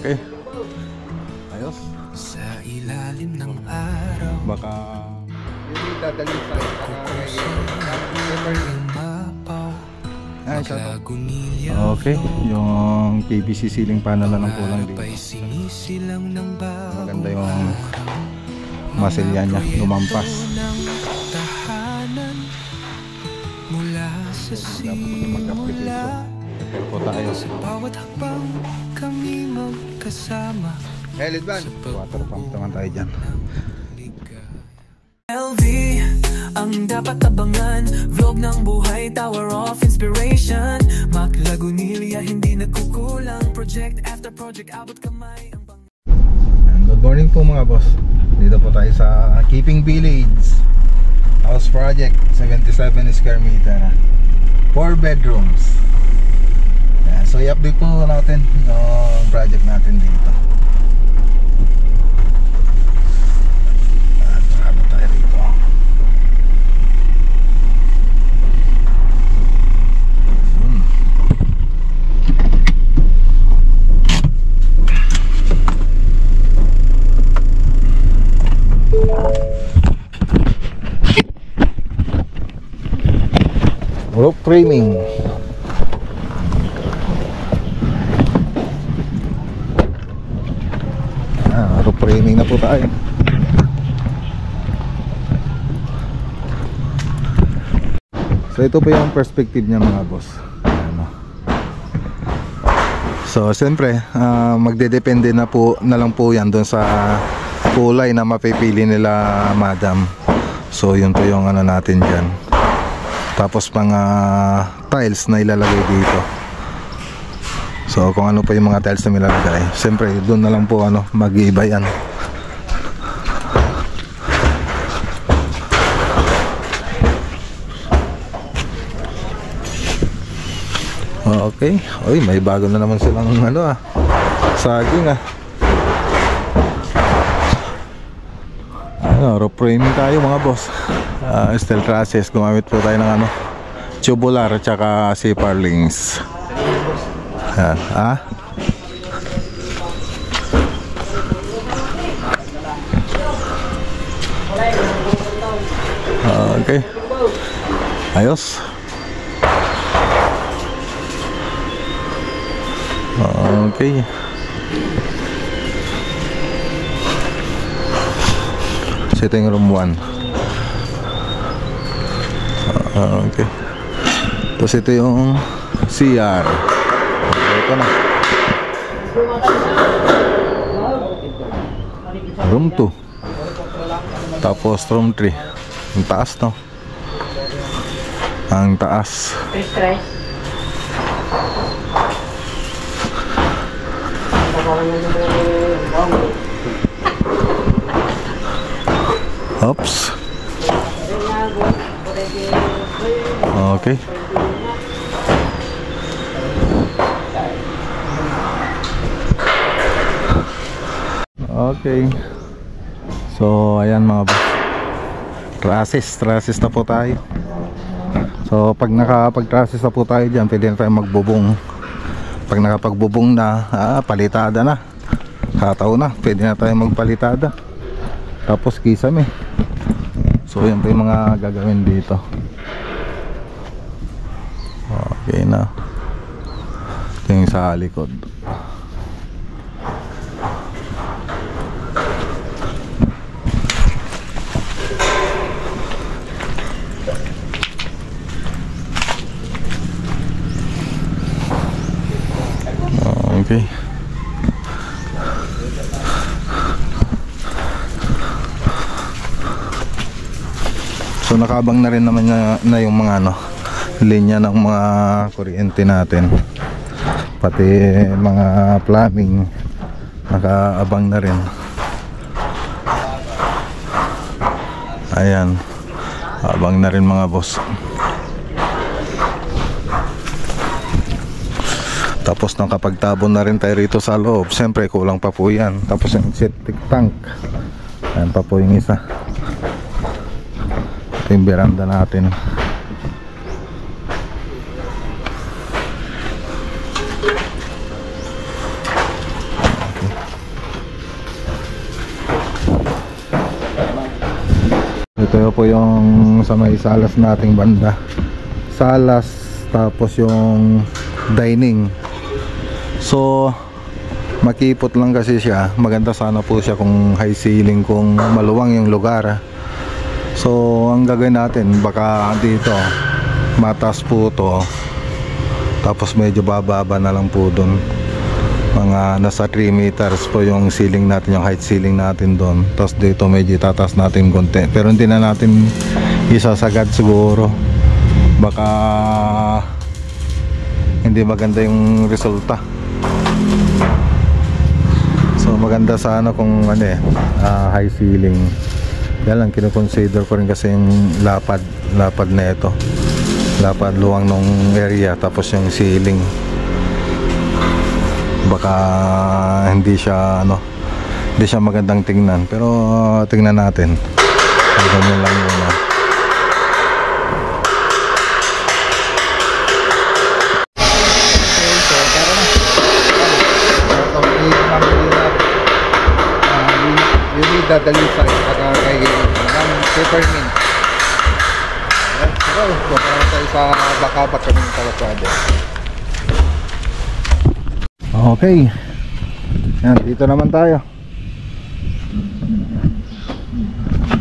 Okay. Ayos. Sa ilalim ng araw. Baka Yung dadalhin sa okay, yung PVC ceiling panel na ng kulang dito. Maganda yung masilya niya, lumampas. Mula sa simula Po tayo. sa bawat hakbang kami magkasama. Helid ban. Water pump naman tayo dyan. LV ang dapat abangan. Vlog ng buhay, Tower of Inspiration. Maklagunilya, hindi nagkukulang. Project after project, abot kamay. Good morning po mga boss. Dito po tayo sa Keeping Village House Project, 77 square meter, 4 bedrooms. So i-update po natin yung project natin dito. Trado tayo rito. Roof framing. Roof framing na po tayo. So ito po yung perspective niya mga boss. So siyempre magdedepende na lang po yan doon sa kulay na mapipili nila madam. So yun po yung ano natin dyan. Tapos mga tiles na ilalagay dito. So kung ano pa yung mga tiles na ilalagay, siyempre doon na lang po mag-iiba yan. Okay. Oy, may bago na naman silang saging roof framing tayo mga boss. Steel trusses, gumamit po tayo ng tubular at saka CPR links. Yan, okay. Ayos. Okay. Sitting room 1. Okay. Tapos ito yung CR. Ito na. Room 2. Tapos room 3. Ang taas no. Ang taas. Oops. Okay. Okay. So ayan mga boss. Trusses na po tayo. So pag nakapag-trusses na po tayo dyan, pwede na tayo magbubong. Pag nakapagbubong na, palitada na. Hataw na, pwede na tayo magpalitada. Tapos kisame. So yan po yung mga gagawin dito. Okay na. Ito yung sa likod. Okay. So nakabang na rin naman na yung mga linya ng mga kuryente natin. Pati mga plumbing nakaabang na rin. Ayan. Abang na rin mga boss. Tapos nang kapagtabon na rin tayo rito sa loob, siyempre kulang pa po yan. Tapos yung septic tank, ayan pa po yung isa. Ito yung veranda natin. Ito po yung sa may salas nating banda. Salas, tapos yung dining. So makipot lang kasi siya. Maganda sana po siya kung high ceiling, kung maluwang yung lugar. So ang gagawin natin, baka dito mataas po to, tapos medyo bababa na lang po dun. Mga nasa 3 meters po yung ceiling natin, yung height ceiling natin doon. Tapos dito medyo tataas natin konti, pero hindi na natin isasagad siguro. Baka hindi maganda yung resulta. So maganda sana kung high ceiling. Yan lang kino-consider ko rin kasi yung lapad na ito. Lapad luwang nung area, tapos yung ceiling. Baka hindi siya magandang tingnan, pero tingnan natin. Ganyan lang muna. Dadalhin sa kay ng peppermint. Pero para sa isa baka kami talapado. Okay. Yan, dito naman tayo.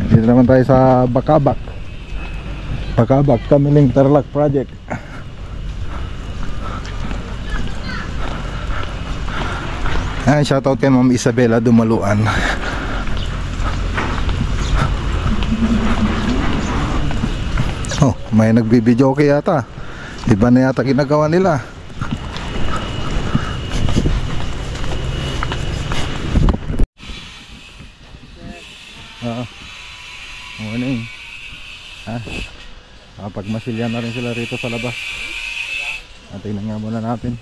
Dito naman tayo sa Bakabak. Bakabak Kamiling Tarlac Project. Ayan, shoutout kay Ma'am Isabela Dumaluan. Oh, may nagbibideo kay yata. Iba na yata ginagawa nila. Morning. Pagmasilya na rin sila rito sa labas. Tingnan nga muna natin.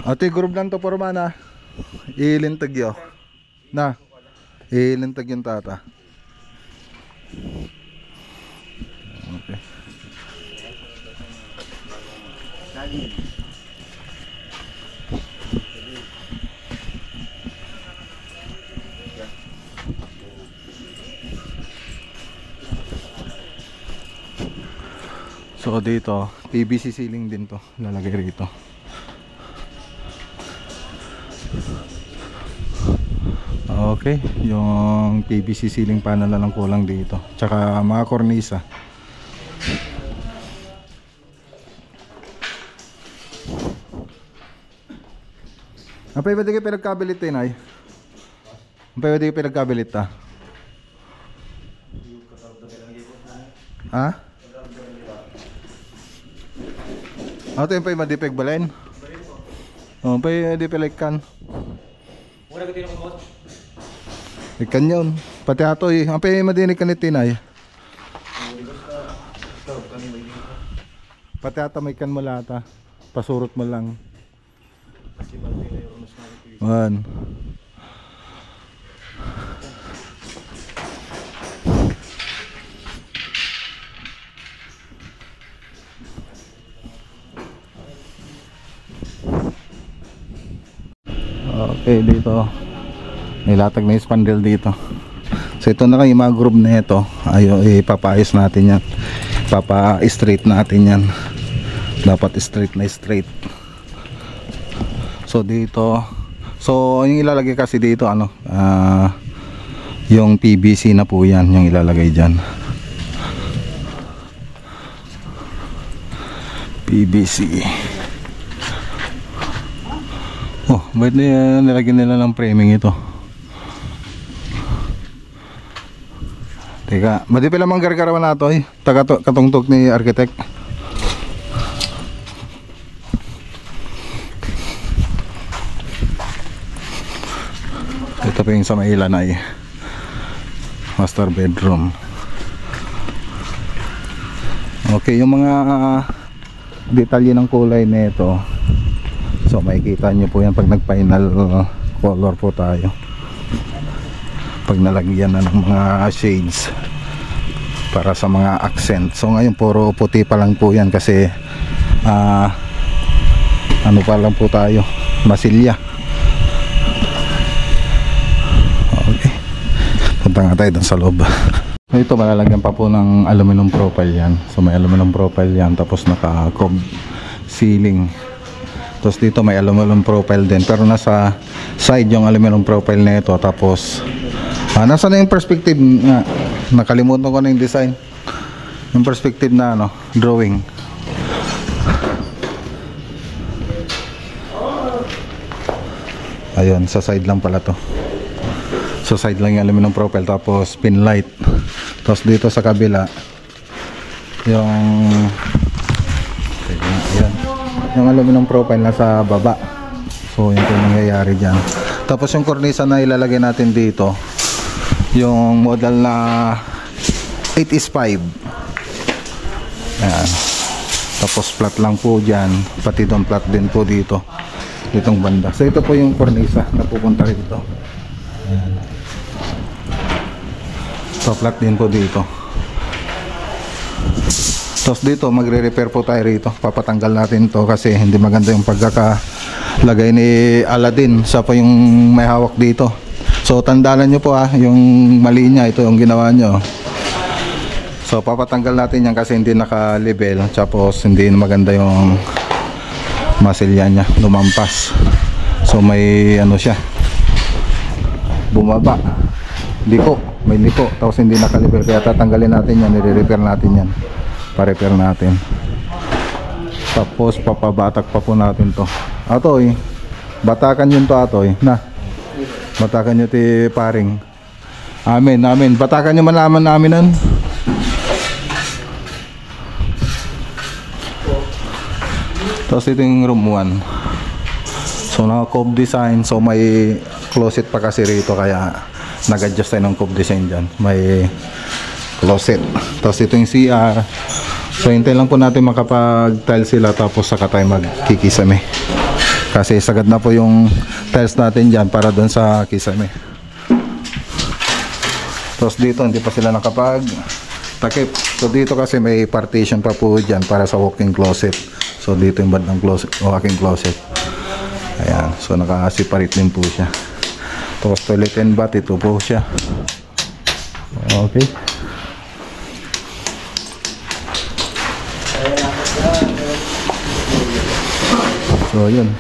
Ate, group lang to por mana. Ilintag yo. Na. Ilintag yung tata. Okay. So dito, PVC ceiling din to, lalagay rito. Okay, yung PVC ceiling panel na lang kulang dito. Tsaka mga kornisa. Apay ba di kayo pinagkabilit din ay? Apay ba di kayo pinagkabilit ta? Ha? Ato yung pa'y madipig balain? O, pa'y dipig kan. Muna ka tinong kumot? Ikan yun. Pati ato eh. Ang pa'y madinig ka ni Tinay. Pati ata may kan mo lata. Pasurot mo lang. Man. Okay, dito nilatag na yung spandrel dito. So ito na kayo, mga group na ito ipapaayos natin yan, papa-straight natin yan. Dapat straight na straight. So dito, so yung ilalagay kasi dito yung PVC na po yan yung ilalagay dyan. PVC. Oh, ba't nilagyan nila ng framing ito? Teka, madi pala mang gargarawan na ito katungtog ni architect. Ito pa yung sa may ilanay, master bedroom. Okay, yung mga detalye ng kulay na ito, so makikita nyo po yan pag nag-final color po tayo, pag nalagyan na ng mga shades para sa mga accent. So ngayon puro puti pa lang po yan kasi ano pa lang po tayo, Masilya. Okay, punta nga tayo dun sa loob. Ito malalagyan pa po ng aluminum profile yan. So may aluminum profile yan, tapos naka chrome ceiling. Tapos dito may aluminum profile din, pero nasa side yung aluminum profile na ito. Tapos nasa na yung perspective nga, nakalimutan ko na yung design, yung perspective na ano, drawing. Ayun, sa side lang pala to. Sa side lang yung aluminum profile, tapos pin light. Tapos dito sa kabila yung ayan, yung aluminum profile na sa baba. So yun yung nangyayari dyan. Tapos yung cornisa na ilalagay natin dito, yung model na 8S5. Ayan. Tapos flat lang po dyan, pati doon flat din po dito, ditong banda. So ito po yung cornisa na pupunta rito. Ayan. So flat din po dito. Tapos dito magre-repair po tayo rito. Papatanggal natin to kasi hindi maganda yung pagkakalagay ni Aladdin. Siya po yung may hawak dito. So tandaan nyo po yung mali niya, ito yung ginawa nyo. So papatanggal natin yan kasi hindi naka-level. Tapos hindi maganda yung masilya niya, lumampas. So may ano siya, bumaba, liko, may liko. Tapos hindi naka-level, kaya tatanggalin natin yan, i-repair natin yan, pa-repair natin. Tapos papabatak pa po natin to. Atoy, batakan yun to atoy na. Batakan nyo ti paring. Amen, amen. Batakan nyo malaman namin nun. Tapos ito yung room 1. So naka cove design. So may closet pa kasi rito, kaya nag-adjust tayo ng cove design dyan. May closet. Tapos ito yung CR. So hintay lang po natin makapag-tile sila, tapos saka tayo magkikisame. Kasi sagad na po yung tiles natin dyan para doon sa kisame. Tapos dito hindi pa sila nakapag-takip. So dito kasi may partition pa po dyan para sa walk-in closet. So dito yung bandang closet, walk-in closet. Ayan, so naka-separate din po siya. Tapos toilet and bath, ito po siya. Okay. So yun.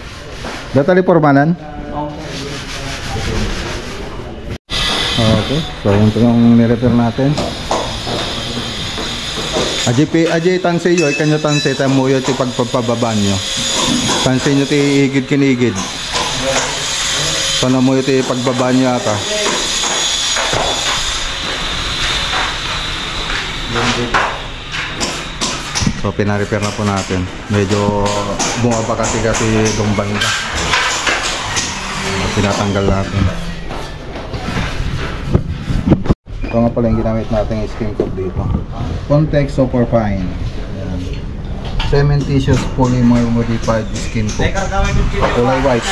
Datali pormanan. Okay, so yun po yung nirepair natin. Aji tanse yo, ikanyo tanse tamo yo ti pagpapababa nyo. Tanse nyo ti igid kinigid. Sana mo yo ti pagbaba nyo ata. So pina-repair na po natin. Medyo bumaba kasi dong banda. Pinatanggal natin. Ito nga pala yung ginamit natin yung skin coat dito. Context Superfine. Ayan. Cementitious polymer modified skin coat. Kulay white.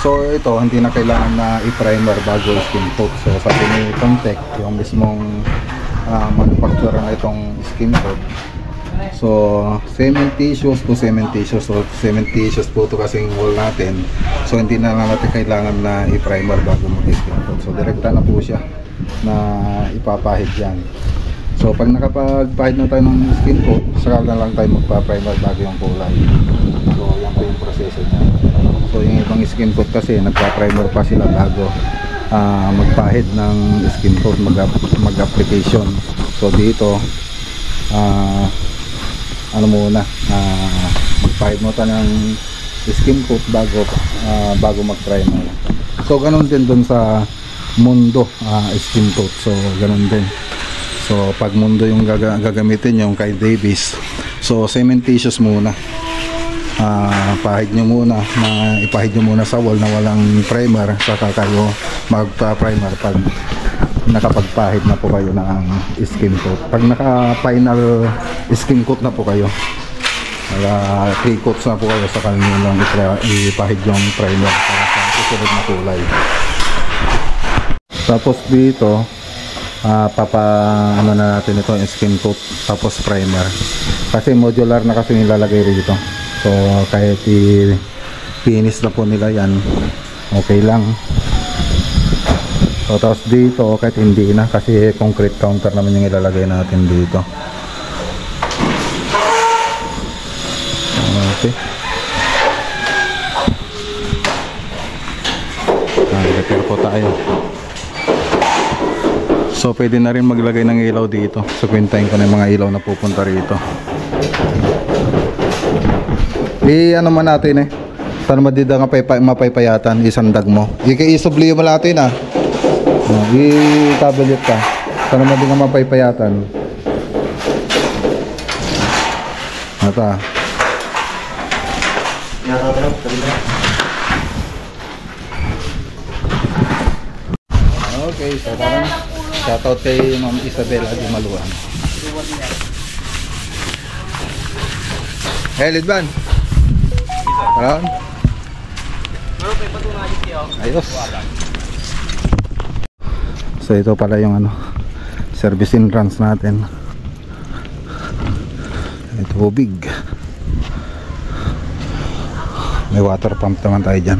So ito hindi na kailangan na i-primer bago skin coat. So sabi ni Context, yung mismong manufacturer na itong skin coat. So cementitious to cementitious. So cementitious po ito kasing wall natin. So hindi na natin kailangan na i-primer bago mag-skin coat. So direkta na po siya na ipapahid yan. So pag nakapagpahid na tayo ng skin coat, saka na lang tayo magpa-primer bago yung kulay. So yan po yung proseso niya. So yung ibang skin coat kasi nagpa-primer pa sila bago magpahid ng skin coat, mag-application. So dito ano muna, magpahid mo tayo ng skin coat bago mag-primer. So ganun din dun sa Mundo skin coat. So ganun din. So pag Mundo yung gagamitin yung kay Davis, so cementitious muna, pahid nyo muna, ipahid nyo muna sa wall na walang primer, saka kayo magpa-primer pag nakapagpahid na po kayo ng skin coat. Pag naka-final skin coat na po kayo, 3 coats na po kayo, saka nyo lang ipahid yung primer para sa susunod na kulay. Tapos dito ano na natin ito yung skin coat, tapos primer, kasi modular na kasi nilalagay rito. So kahit i-finish na po nila yan, okay lang. So tapos dito kahit hindi na, kasi concrete counter naman yung ilalagay natin dito. Okay. Repair po tayo. So pwede na rin maglagay ng ilaw dito. So kwentahin ko na yung mga ilaw na pupunta rito. Ano man natin para madida nga mapaypayatan, isandag mo. Isubli mo natin i-tablet ka para madida nga mapaypayatan. Ata. Okay, so parang shoutout kay Ma'am Isabel Adimaluan. Hey, Lidban. Parang? Ayos. So ito pala yung service entrance natin. Ito tubig. May water pump naman tayo dyan.